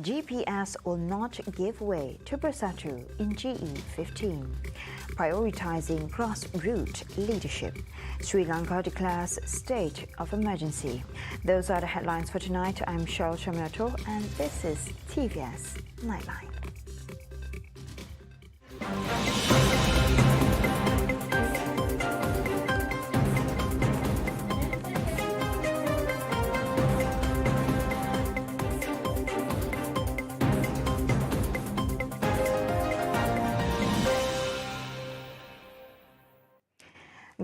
GPS will not give way to BERSATU in GE15. Prioritizing grassroots leadership. Sri Lanka declares state of emergency. Those are the headlines for tonight. I'm Cheryl Chamiato and this is TVS Nightline.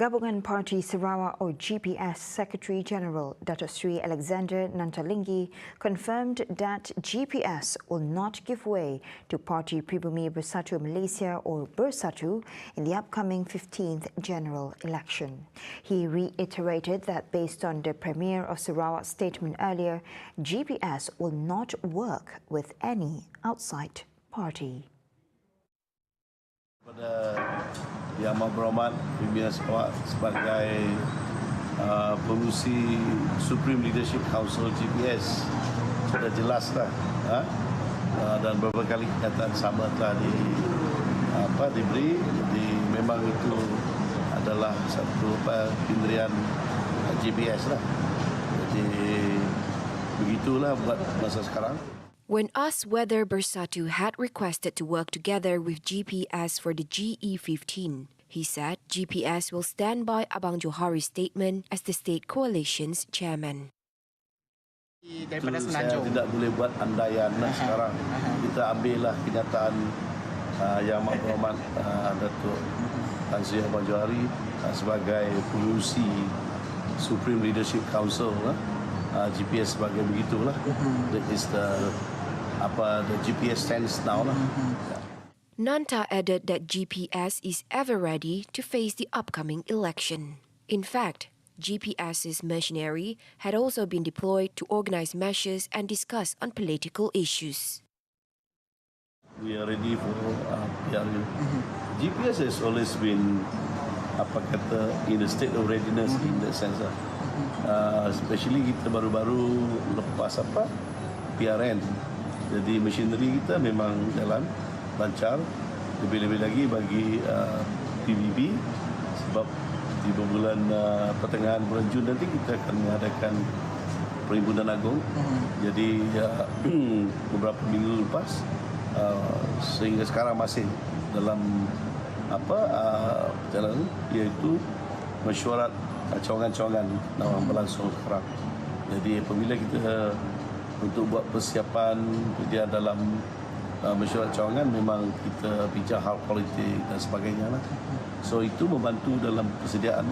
Gabungan Parti Sarawak or GPS Secretary General Datuk Sri Alexander Nantalinggi confirmed that GPS will not give way to Parti Pribumi Bersatu Malaysia or BERSATU in the upcoming 15th general election. He reiterated that based on the Premier of Sarawak's statement earlier, GPS will not work with any outside party. Pada Yang Amat Berhormat Pimpinan Sarawak sebagai pengurusi Supreme Leadership Council GPS sudah jelaslah dan beberapa kali kenyataan sama telah diberi. Jadi memang itu adalah satu pendirian GPS lah. Jadi begitulah buat masa sekarang. When asked whether BERSATU had requested to work together with GPS for the GE15, he said GPS will stand by Abang Johari's statement as the state coalition's chairman. Saya tidak boleh buat andaian sekarang. Kita ambillah kenyataan Yang Amat Berhormat Datuk Tan Sri Abang Johari sebagai pengurusi Supreme Leadership Council. GPS sebagai begitulah. That is the GPS stands now. Nanta added that GPS is ever ready to face the upcoming election. In fact, GPS's machinery had also been deployed to organize measures and discuss on political issues. We are ready for PRU. GPS has always been in a state of readiness in that sense. Especially kita baru-baru lepas PRN. Jadi machinery kita memang jalan lancar. Lebih-lebih lagi bagi PBB sebab di bulan pertengahan bulan Jun nanti kita akan mengadakan Perhimpunan Agung. Jadi beberapa minggu lepas sehingga sekarang masih dalam perjalanan iaitu mesyuarat cawangan-cawangan yang berlangsung sekarang. Jadi apabila kita untuk buat persiapan dia dalam mesyuarat cawangan memang kita bincang hal politik dan sebagainya lah. So itu membantu dalam persediaan.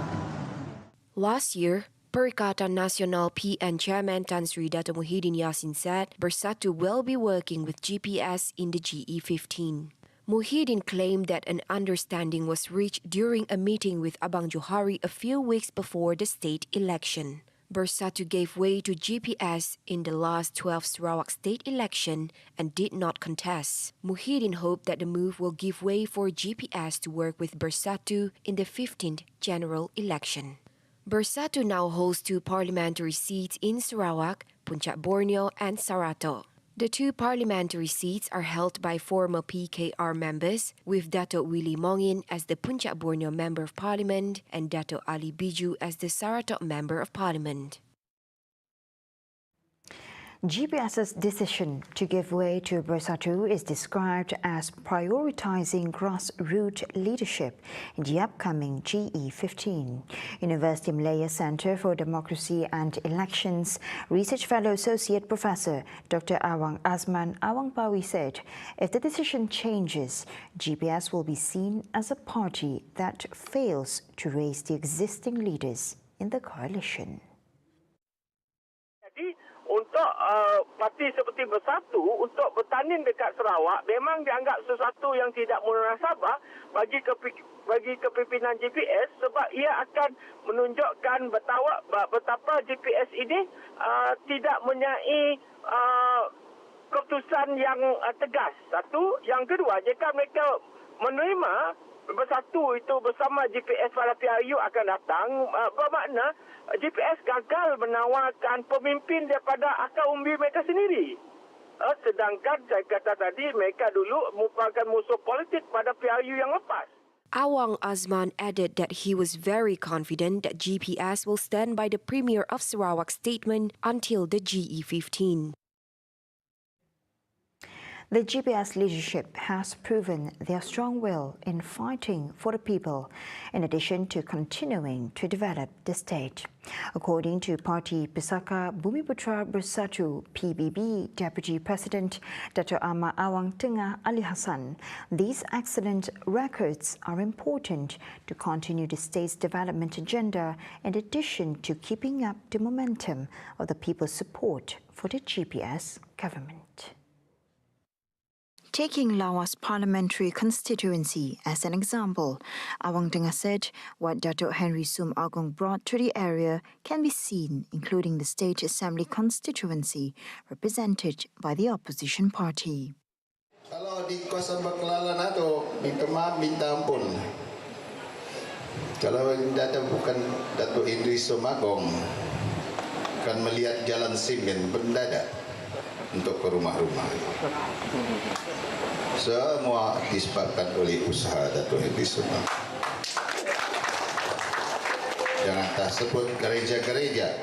Last year, Perikatan Nasional PN Chairman Tan Sri Dato' Muhyiddin Yassin said BERSATU will be working with GPS in the GE15. Muhyiddin claimed that an understanding was reached during a meeting with Abang Johari a few weeks before the state election. BERSATU gave way to GPS in the last 12th Sarawak state election and did not contest. Muhyiddin hoped that the move will give way for GPS to work with BERSATU in the 15th general election. BERSATU now holds 2 parliamentary seats in Sarawak, Puncak Borneo and Sarato. The 2 parliamentary seats are held by former PKR members, with Datuk Willy Mongin as the Puncak Borneo Member of Parliament and Datuk Ali Biju as the Saratok Member of Parliament. GPS's decision to give way to BERSATU is described as prioritizing grassroots leadership in the upcoming GE15. University Malaya Centre for Democracy and Elections Research Fellow Associate Professor Dr. Awang Azman Awang Pawi said, if the decision changes, GPS will be seen as a party that fails to raise the existing leaders in the coalition. Untuk parti seperti BERSATU untuk bertanding dekat Sarawak memang dianggap sesuatu yang tidak munasabah bagi kepimpinan GPS sebab ia akan menunjukkan betapa GPS ini tidak mempunyai keputusan yang tegas. Satu, yang kedua, jika mereka menerima BERSATU itu bersama GPS pada PRU akan datang, bermakna GPS gagal menawarkan pemimpin daripada akar umbi mereka sendiri. sedangkan saya kata tadi mereka dulu merupakan musuh politik pada PRU yang lepas. Awang Azman added that he was very confident that GPS will stand by the Premier of Sarawak's statement until the GE15. The GPS leadership has proven their strong will in fighting for the people, in addition to continuing to develop the state. According to Parti Pusaka Bumiputra Bersatu PBB Deputy President Datuk AMAR Awang Tengah Ali Hasan, these excellent records are important to continue the state's development agenda, in addition to keeping up the momentum of the people's support for the GPS government. Taking Lawas parliamentary constituency as an example, Awang Tengah said what Datuk Henry Sum Agong brought to the area can be seen, including the State Assembly constituency represented by the opposition party. Kalau di kawasan Baklalan itu, minta maaf, minta ampun. Kalau bukan Datuk Henry Sum Agong, kan melihat jalan simen mendadak untuk ke rumah-rumah. Semua disebabkan oleh usaha Datuk Henry Sum Agong. Jangan tak sebut gereja-gereja,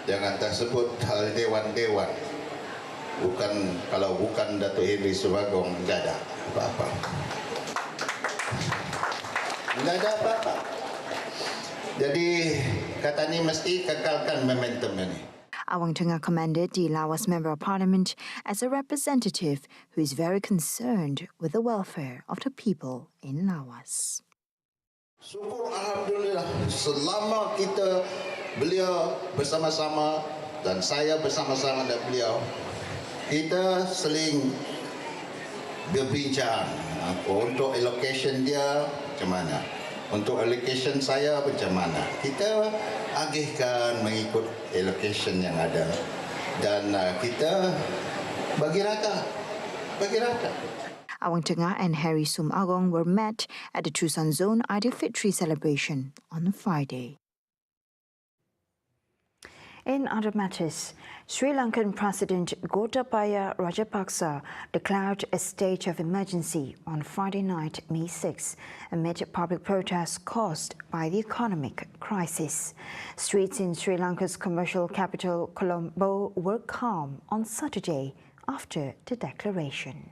jangan tak sebut hal dewan-dewan. Kalau bukan Datuk Henry Sum Agong, tidak ada apa-apa. Tidak ada apa-apa. Jadi kata ni mesti kekalkan momentum ini. Awang Tengah commended the Lawas Member of Parliament as a representative who is very concerned with the welfare of the people in Lawas. Syukur Alhamdulillah, selama beliau bersama-sama dan saya bersama-sama dengan beliau, kita seling berbincang untuk allocation dia macam mana, untuk allocation saya macam mana. Kita agihkan mengikut allocation yang ada dan kita bagi rata. Awang Tengah and Harry Sum Agong were met at the Trusan Zone Aidilfitri celebration on Friday. In other matters, Sri Lankan President Gotabaya Rajapaksa declared a state of emergency on Friday night, May 6, amid public protests caused by the economic crisis. Streets in Sri Lanka's commercial capital, Colombo, were calm on Saturday after the declaration.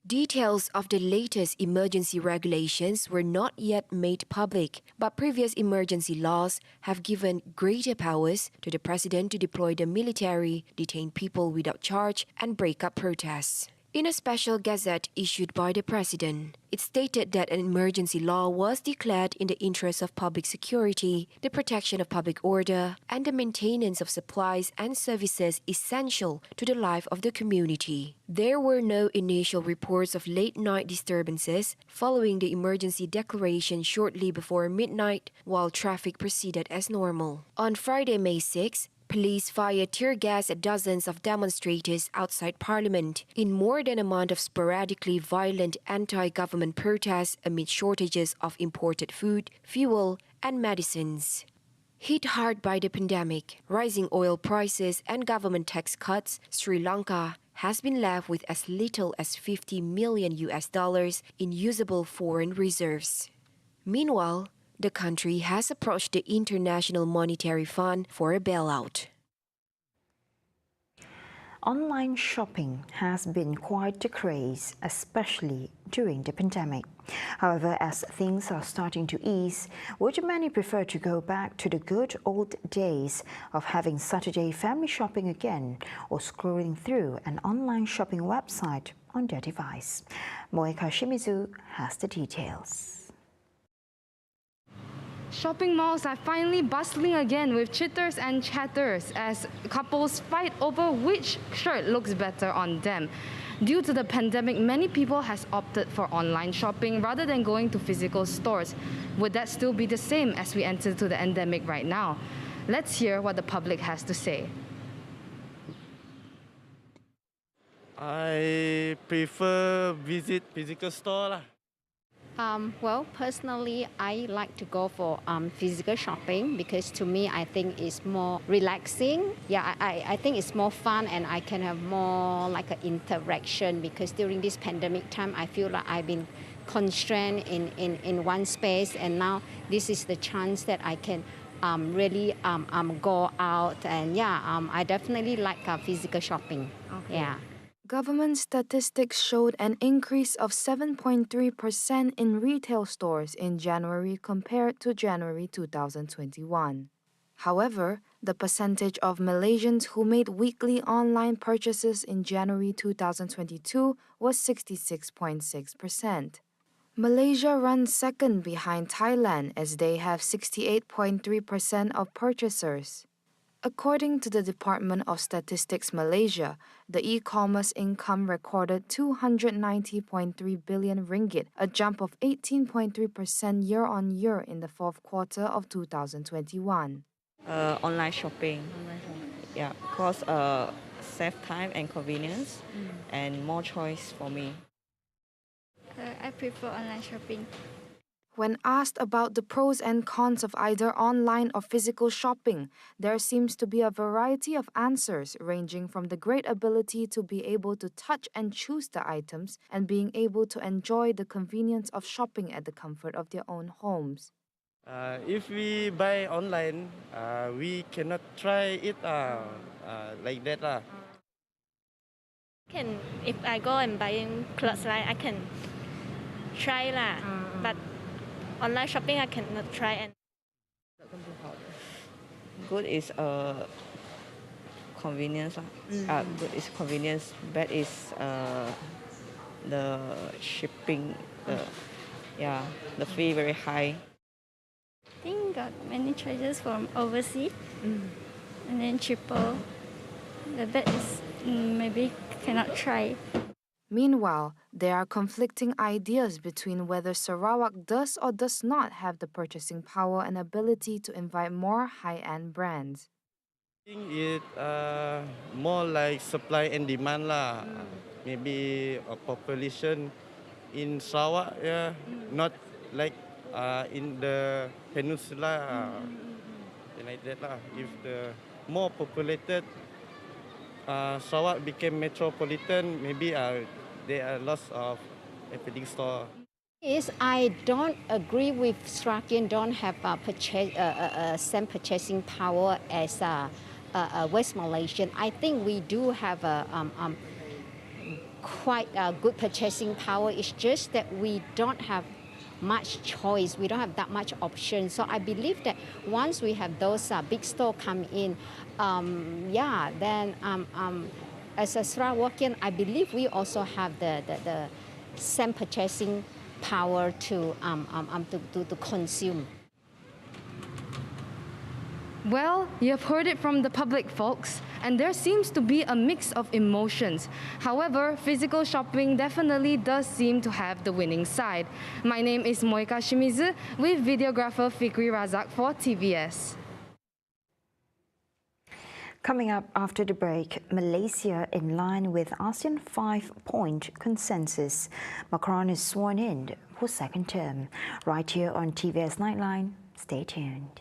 Details of the latest emergency regulations were not yet made public, but previous emergency laws have given greater powers to the president to deploy the military, detain people without charge, and break up protests. In a special gazette issued by the president, it stated that an emergency law was declared in the interest of public security, the protection of public order, and the maintenance of supplies and services essential to the life of the community. There were no initial reports of late-night disturbances following the emergency declaration shortly before midnight, while traffic proceeded as normal. On Friday, May 6, police fired tear gas at dozens of demonstrators outside Parliament in more than a month of sporadically violent anti-government protests amid shortages of imported food, fuel, and medicines. Hit hard by the pandemic, rising oil prices, and government tax cuts, Sri Lanka has been left with as little as $50 million in usable foreign reserves. Meanwhile, the country has approached the International Monetary Fund for a bailout. Online shopping has been quite the craze, especially during the pandemic. However, as things are starting to ease, would many prefer to go back to the good old days of having Saturday family shopping again, or scrolling through an online shopping website on their device? Moeka Shimizu has the details. Shopping malls are finally bustling again with chitters and chatters as couples fight over which shirt looks better on them. Due to the pandemic, many people has opted for online shopping rather than going to physical stores. Would that still be the same as we enter to the endemic right now? Let's hear what the public has to say. I prefer visit physical store lah. Well, personally, I like to go for physical shopping because to me, I think it's more relaxing. Yeah, I think it's more fun and I can have more like an interaction because during this pandemic time, I feel like I've been constrained in one space and now this is the chance that I can really go out and I definitely like physical shopping. Okay. Yeah. Government statistics showed an increase of 7.3% in retail stores in January compared to January 2021. However, the percentage of Malaysians who made weekly online purchases in January 2022 was 66.6%. Malaysia runs second behind Thailand as they have 68.3% of purchasers. According to the Department of Statistics Malaysia, the e-commerce income recorded 290.3 billion ringgit, a jump of 18.3% year-on-year in the fourth quarter of 2021. Online shopping. Yeah, because save time and convenience and more choice for me. I prefer online shopping. When asked about the pros and cons of either online or physical shopping, there seems to be a variety of answers ranging from the great ability to be able to touch and choose the items and being able to enjoy the convenience of shopping at the comfort of their own homes. If we buy online, we cannot try it like that. If I go and buying clothes, right, I can try but online shopping I cannot try. And Good is convenience. Good is convenience. Bad is the shipping. The fee very high. I think got many choices from overseas and then cheaper. The bad is maybe cannot try. Meanwhile, there are conflicting ideas between whether Sarawak does or does not have the purchasing power and ability to invite more high-end brands. I think it more like supply and demand lah. Maybe a population in Sarawak, not like in the peninsula, like that lah. If the more populated Sarawak became metropolitan, maybe there are lots of ethnic store. I don't agree with Strakian don't have same purchasing power as West Malaysian. I think we do have a quite good purchasing power. It's just that we don't have much choice. We don't have that much option. So I believe that once we have those big store come in, then as a Sarawakian, I believe we also have the same purchasing power to consume. Well, you've heard it from the public, folks, and there seems to be a mix of emotions. However, physical shopping definitely does seem to have the winning side. My name is Moika Shimizu with videographer Fikri Razak for TVS. Coming up after the break, Malaysia in line with ASEAN 5-point consensus. Macron is sworn in for second term. Right here on TVS Nightline. Stay tuned.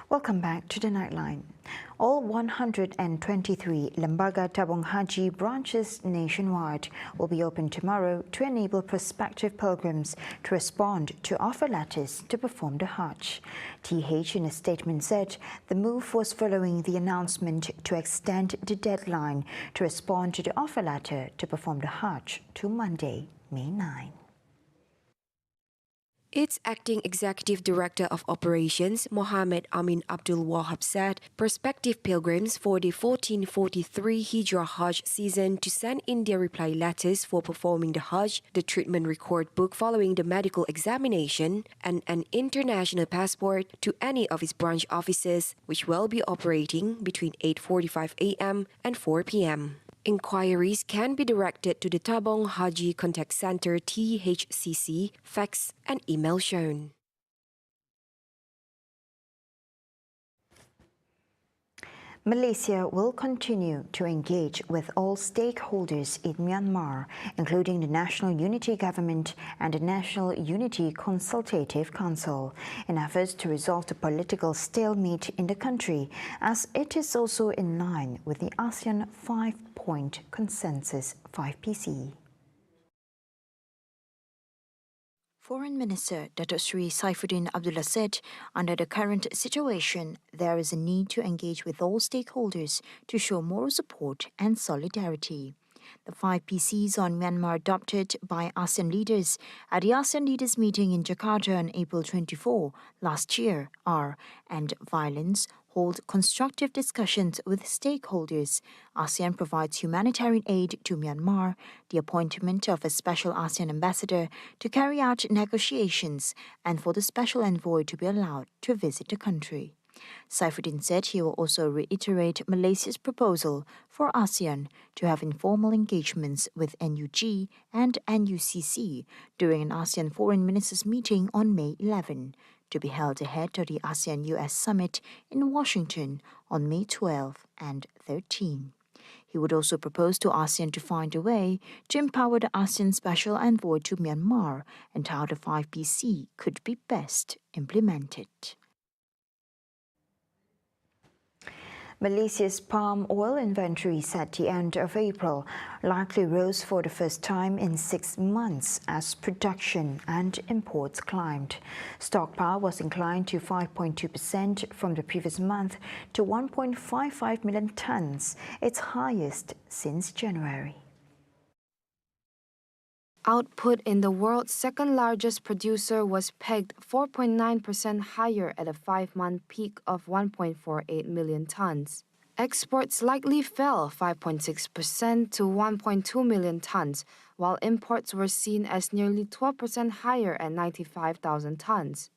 Welcome back to the Nightline. All 123 Lembaga Tabung Haji branches nationwide will be open tomorrow to enable prospective pilgrims to respond to offer letters to perform the Hajj. TH in a statement said the move was following the announcement to extend the deadline to respond to the offer letter to perform the Hajj to Monday, May 9. Its acting executive director of operations, Mohammed Amin Abdul Wahab, said prospective pilgrims for the 1443 Hijrah Hajj season to send in their reply letters for performing the Hajj, the treatment record book following the medical examination, and an international passport to any of its branch offices, which will be operating between 8:45 a.m. and 4 p.m. Inquiries can be directed to the Tabung Haji Contact Center THCC, fax and email shown. Malaysia will continue to engage with all stakeholders in Myanmar, including the National Unity Government and the National Unity Consultative Council, in efforts to resolve the political stalemate in the country, as it is also in line with the ASEAN 5-point consensus 5PC. Foreign Minister Datuk Sri Saifuddin Abdullah said, under the current situation, there is a need to engage with all stakeholders to show moral support and solidarity. The 5 PCs on Myanmar adopted by ASEAN leaders at the ASEAN Leaders Meeting in Jakarta on April 24 last year are end violence, hold constructive discussions with stakeholders, ASEAN provides humanitarian aid to Myanmar, the appointment of a special ASEAN ambassador to carry out negotiations, and for the special envoy to be allowed to visit the country. Saifuddin said he will also reiterate Malaysia's proposal for ASEAN to have informal engagements with NUG and NUCC during an ASEAN Foreign Ministers meeting on May 11, to be held ahead of the ASEAN-US Summit in Washington on May 12 and 13. He would also propose to ASEAN to find a way to empower the ASEAN Special Envoy to Myanmar and how the 5PC could be best implemented. Malaysia's palm oil inventories at the end of April likely rose for the first time in 6 months as production and imports climbed. Stockpile was inclined to 5.2% from the previous month to 1.55 million tons, its highest since January. Output in the world's second-largest producer was pegged 4.9% higher at a 5-month peak of 1.48 million tons. Exports likely fell 5.6% to 1.2 million tons, while imports were seen as nearly 12% higher at 95,000 tons.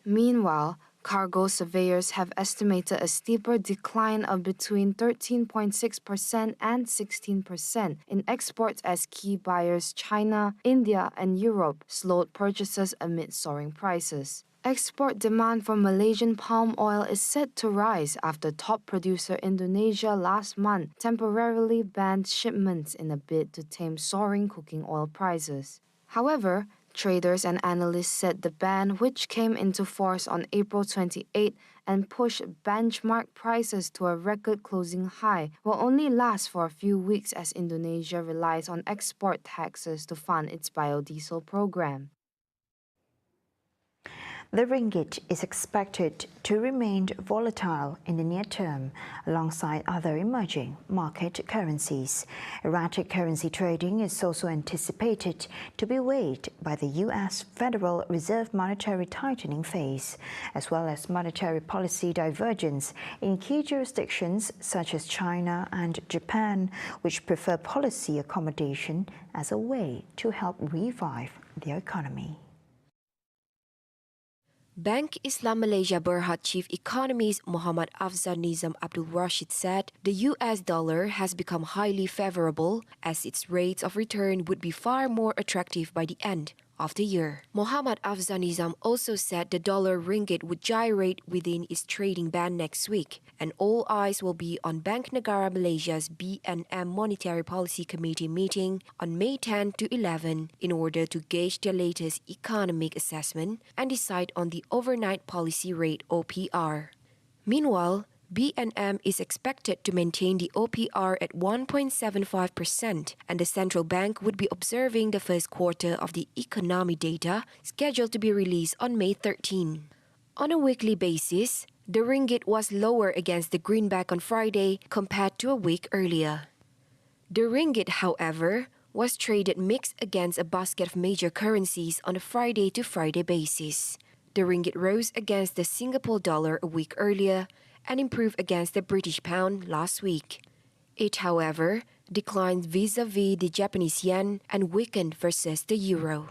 Meanwhile, cargo surveyors have estimated a steeper decline of between 13.6% and 16% in exports as key buyers China, India, and Europe slowed purchases amid soaring prices. Export demand for Malaysian palm oil is set to rise after top producer Indonesia last month temporarily banned shipments in a bid to tame soaring cooking oil prices. However, traders and analysts said the ban, which came into force on April 28 and pushed benchmark prices to a record closing high, will only last for a few weeks as Indonesia relies on export taxes to fund its biodiesel program. The ringgit is expected to remain volatile in the near term alongside other emerging market currencies. Erratic currency trading is also anticipated to be weighed by the U.S. Federal Reserve monetary tightening phase, as well as monetary policy divergence in key jurisdictions such as China and Japan, which prefer policy accommodation as a way to help revive their economy. Bank Islam Malaysia Berhad Chief Economist Muhammad Afzal Nizam Abdul Rashid said the US dollar has become highly favorable as its rates of return would be far more attractive by the end of the year. Muhammad Afzal Nizam also said the dollar ringgit would gyrate within its trading band next week, and all eyes will be on Bank Negara Malaysia's B&M Monetary Policy Committee meeting on May 10 to 11 in order to gauge their latest economic assessment and decide on the overnight policy rate OPR. Meanwhile, B&M is expected to maintain the OPR at 1.75%, and the central bank would be observing the first quarter of the economy data scheduled to be released on May 13. On a weekly basis, the ringgit was lower against the greenback on Friday compared to a week earlier. The ringgit, however, was traded mixed against a basket of major currencies on a Friday-to-Friday basis. The ringgit rose against the Singapore dollar a week earlier and improved against the British pound last week. It, however, declined vis-a-vis the Japanese yen and weakened versus the euro.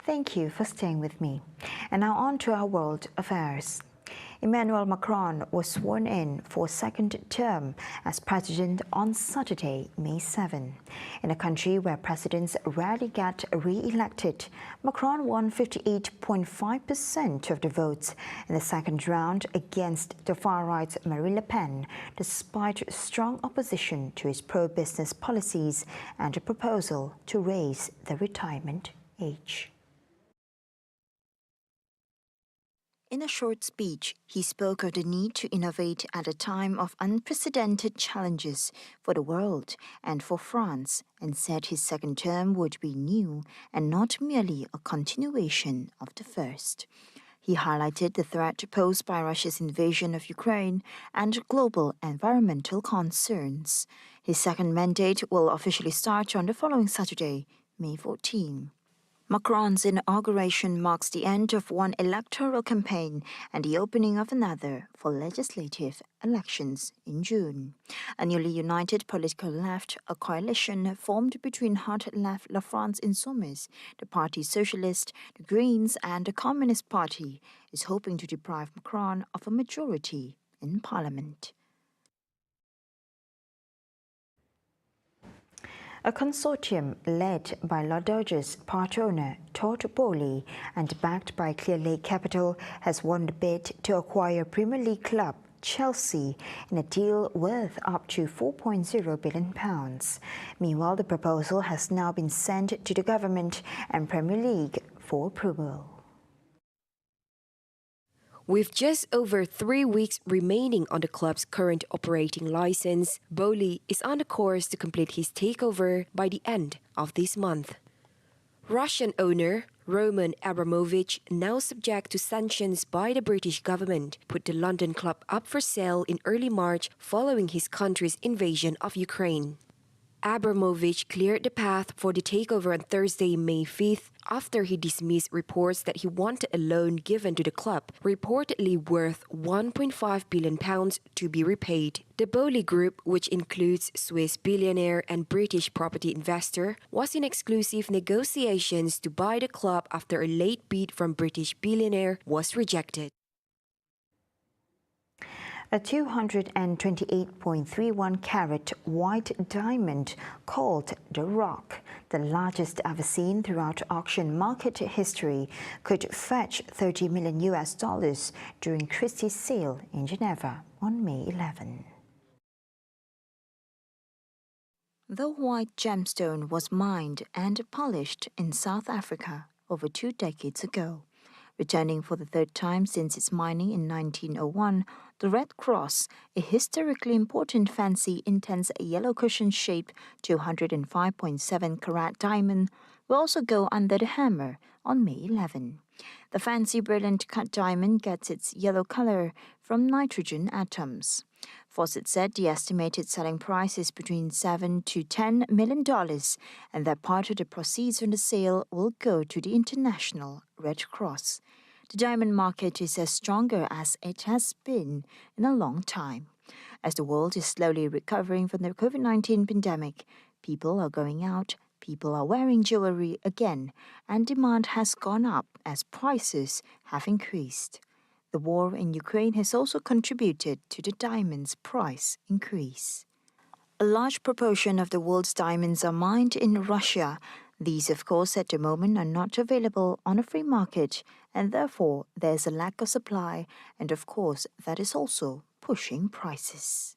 Thank you for staying with me. And now on to our world affairs. Emmanuel Macron was sworn in for a second term as president on Saturday, May 7. In a country where presidents rarely get re-elected, Macron won 58.5% of the votes in the second round against the far-right Marine Le Pen, despite strong opposition to his pro-business policies and a proposal to raise the retirement age. In a short speech, he spoke of the need to innovate at a time of unprecedented challenges for the world and for France, and said his second term would be new and not merely a continuation of the first. He highlighted the threat posed by Russia's invasion of Ukraine and global environmental concerns. His second mandate will officially start on the following Saturday, May 14. Macron's inauguration marks the end of one electoral campaign and the opening of another for legislative elections in June. A newly united political left, a coalition formed between hard-left La France Insoumise, the Parti Socialiste, the Greens and the Communist Party, is hoping to deprive Macron of a majority in parliament. A consortium led by Lodge's part owner TODD BOEHLY and backed by Clear Lake Capital has won the bid to acquire Premier League club Chelsea in a deal worth up to £4.0 billion. Meanwhile, the proposal has now been sent to the government and Premier League for approval. With just over 3 weeks remaining on the club's current operating license, BOEHLY is on the course to complete his takeover by the end of this month. Russian owner Roman Abramovich, now subject to sanctions by the British government, put the London club up for sale in early March following his country's invasion of Ukraine. Abramovich cleared the path for the takeover on Thursday, May 5th, after he dismissed reports that he wanted a loan given to the club, reportedly worth £1.5 billion to be repaid. The BOEHLY Group, which includes Swiss billionaire and British property investor, was in exclusive negotiations to buy the club after a late bid from British billionaire was rejected. A 228.31 carat white diamond called the Rock, the largest ever seen throughout auction market history, could fetch $30 million during Christie's sale in Geneva on May 11. The white gemstone was mined and polished in South Africa over 2 decades ago. Returning for the third time since its mining in 1901, the Red Cross, a historically important fancy intense yellow cushion shaped 205.7 carat diamond, will also go under the hammer on May 11. The fancy brilliant cut diamond gets its yellow color from nitrogen atoms. Fawcett said the estimated selling price is between $7 to $10 million and that part of the proceeds from the sale will go to the International Red Cross. The diamond market is as stronger as it has been in a long time. As the world is slowly recovering from the COVID-19 pandemic, people are going out, people are wearing jewelry again, and demand has gone up as prices have increased. The war in Ukraine has also contributed to the diamond's price increase. A large proportion of the world's diamonds are mined in Russia. These, of course, at the moment are not available on a free market, and therefore there's a lack of supply, and of course that is also pushing prices.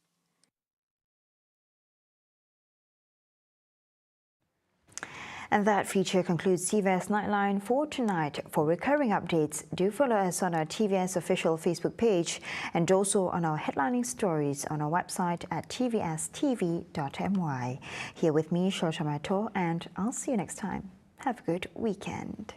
And that feature concludes TVS Nightline for tonight. For recurring updates, do follow us on our TVS official Facebook page and also on our headlining stories on our website at TVSTVMY. Here with me, Shoshamato, and I'll see you next time. Have a good weekend.